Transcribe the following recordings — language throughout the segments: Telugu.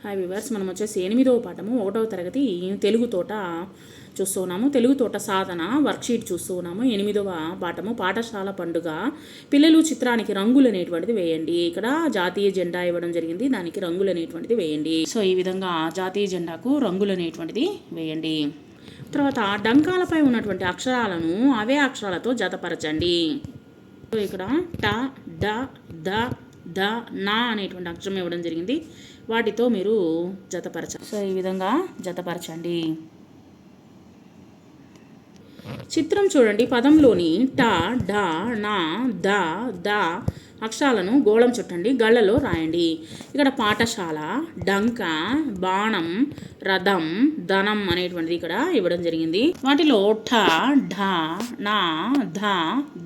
హాయ్ వ్యూవర్స్, మనం వచ్చేసి 8వ పాఠము 1వ తరగతి తెలుగు తోట చూస్తున్నాము. తెలుగు తోట సాధన వర్క్షీట్ చూస్తూ ఉన్నాము. 8వ పాఠము పాఠశాల పండుగ. పిల్లలు చిత్రానికి రంగులు అనేటువంటిది వేయండి. ఇక్కడ జాతీయ జెండా ఇవ్వడం జరిగింది, దానికి రంగులు అనేటువంటిది వేయండి. సో ఈ విధంగా జాతీయ జెండాకు రంగులు అనేటువంటిది వేయండి. తర్వాత డంకాలపై ఉన్నటువంటి అక్షరాలను అవే అక్షరాలతో జతపరచండి. సో ఇక్కడ ట, డ, ద, ద, నా అనేటువంటి అక్షరం ఇవ్వడం జరిగింది, వాటితో మీరు జతపరచండి. సో ఈ విధంగా జతపరచండి. చిత్రం చూడండి. పదంలోని ట, డ, నా, ద, ద అక్షరాలను గోళం చుట్టండి, గళ్ళలో రాయండి. ఇక్కడ పాఠశాల, డంక, బాణం, రథం, ధనం అనేటువంటిది ఇక్కడ ఇవ్వడం జరిగింది. వాటిలో ఠ, ఢ, నా, ధ,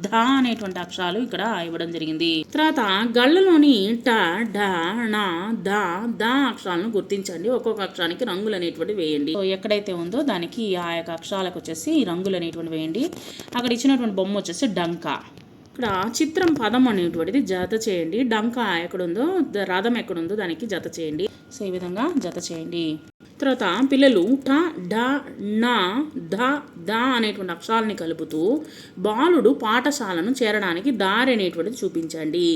ధ అనేటువంటి అక్షరాలు ఇక్కడ ఇవ్వడం జరిగింది. తర్వాత గళ్ళలోని ట, ఢ, నా, ధ, ధ అక్షరాలను గుర్తించండి. ఒక్కొక్క అక్షరానికి రంగులు అనేటువంటి వేయండి. ఎక్కడైతే ఉందో దానికి ఆ యొక్క అక్షరాలకు వచ్చేసి రంగులు అనేటువంటి వేయండి. అక్కడ ఇచ్చినటువంటి బొమ్మ వచ్చేసి డంక. ఇక్కడ చిత్రం పదం అనేటువంటిది జత చేయండి. డంక ఎక్కడుందో, రథం ఎక్కడుందో దానికి జత చేయండి. సో ఈ విధంగా జత చేయండి. తర్వాత పిల్లలు ట, డ, న, ధ, ద అనేటువంటి అక్షరాలని కలుపుతూ బాలుడు పాఠశాలను చేరడానికి దారి అనేటువంటిది చూపించండి.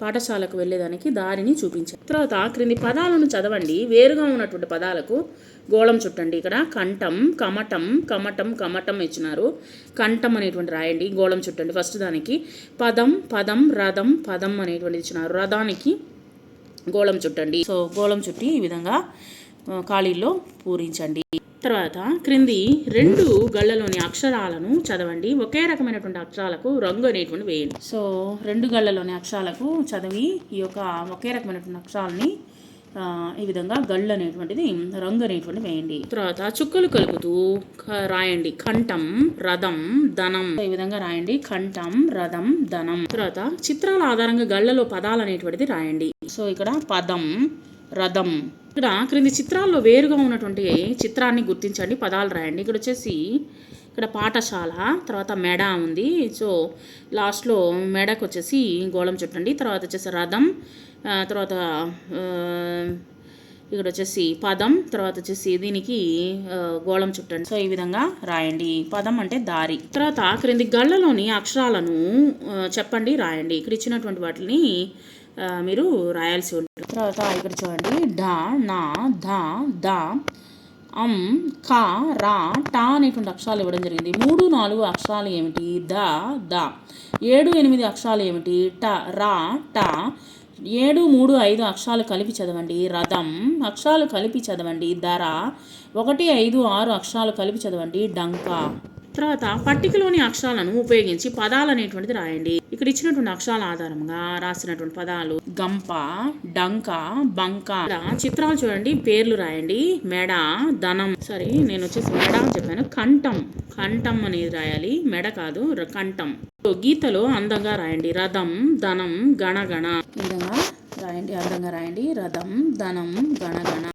పాఠశాలకు వెళ్ళేదానికి దారిని చూపించండి. తర్వాత క్రింది పదాలను చదవండి. వేరుగా ఉన్నటువంటి పదాలకు గోళం చుట్టండి. ఇక్కడ కంఠం, కమటం, కమటం, కమటం ఇచ్చినారు. కంఠం అనేటువంటి రాయండి, గోళం చుట్టండి. ఫస్ట్ దానికి పదం, పదం, రథం, పదం అనేటువంటిది ఇచ్చినారు. రథానికి గోళం చుట్టండి. సో గోళం చుట్టి ఈ విధంగా ఖాళీల్లో పూరించండి. తర్వాత క్రింది 2 గళ్ళలోని అక్షరాలను చదవండి. ఒకే రకమైనటువంటి అక్షరాలకు రంగు అనేటువంటి వేయండి. సో 2 గళ్ళలోని అక్షరాలకు చదివి ఈ యొక్క ఒకే రకమైనటువంటి అక్షరాలని ఈ విధంగా గళ్ళు అనేటువంటిది రంగు అనేటువంటి వేయండి. తర్వాత చుక్కలు కలుపుతూ రాయండి. కంఠం, రథం, ధనం. ఈ విధంగా రాయండి. కంఠం, రథం, ధనం. తర్వాత చిత్రాల ఆధారంగా గళ్ళలో పదాలు అనేటువంటిది రాయండి. సో ఇక్కడ పదం, రథం. ఇక్కడ క్రింది చిత్రాల్లో వేరుగా ఉన్నటువంటి చిత్రాన్ని గుర్తించండి, పదాలు రాయండి. ఇక్కడ వచ్చేసి ఇక్కడ పాఠశాల, తర్వాత మెడ ఉంది. సో లాస్ట్లో మెడకు వచ్చేసి గోళం చుట్టండి. తర్వాత వచ్చేసి రథం, తర్వాత ఇక్కడ వచ్చేసి పదం, తర్వాత వచ్చేసి దీనికి గోళం చుట్టండి. సో ఈ విధంగా రాయండి. పదం అంటే దారి. తర్వాత క్రింది గళ్ళలోని అక్షరాలను చెప్పండి, రాయండి. ఇక్కడ ఇచ్చినటువంటి వాటిని మీరు రాయాల్సి ఉంటుంది. తర్వాత ఇక్కడ చూడండి. ఢ, నా, ధ, ద, అం, క, రా, ట అనేటువంటి అక్షరాలు ఇవ్వడం జరిగింది. 3, 4 అక్షరాలు ఏమిటి? The, the. 7, 8 అక్షరాలు ఏమిటి? ట, రా, ట. 7, 3, 5 అక్షరాలు కలిపి చదవండి. రథం. అక్షరాలు కలిపి చదవండి. ధర. 1, 5, 6 అక్షరాలు కలిపి చదవండి. డంక. తర్వాత పట్టికలోని అక్షరాలను ఉపయోగించి పదాలు అనేటువంటిది రాయండి. ఇక్కడ ఇచ్చినటువంటి అక్షరాల ఆధారంగా రాసినటువంటి పదాలు గంప, డంక, బంక. చిత్రాలు చూడండి, పేర్లు రాయండి. మెడ, ధనం. సరే, నేను వచ్చేసి మెడ అని చెప్పాను. కంఠం, కంఠం అనేది రాయాలి, మెడ కాదు, కంఠం. గీతలో అందంగా రాయండి. రథం, ధనం, గణగణ. ఈ విధంగా రాయండి, అందంగా రాయండి. రథం, ధనం, గణగణ.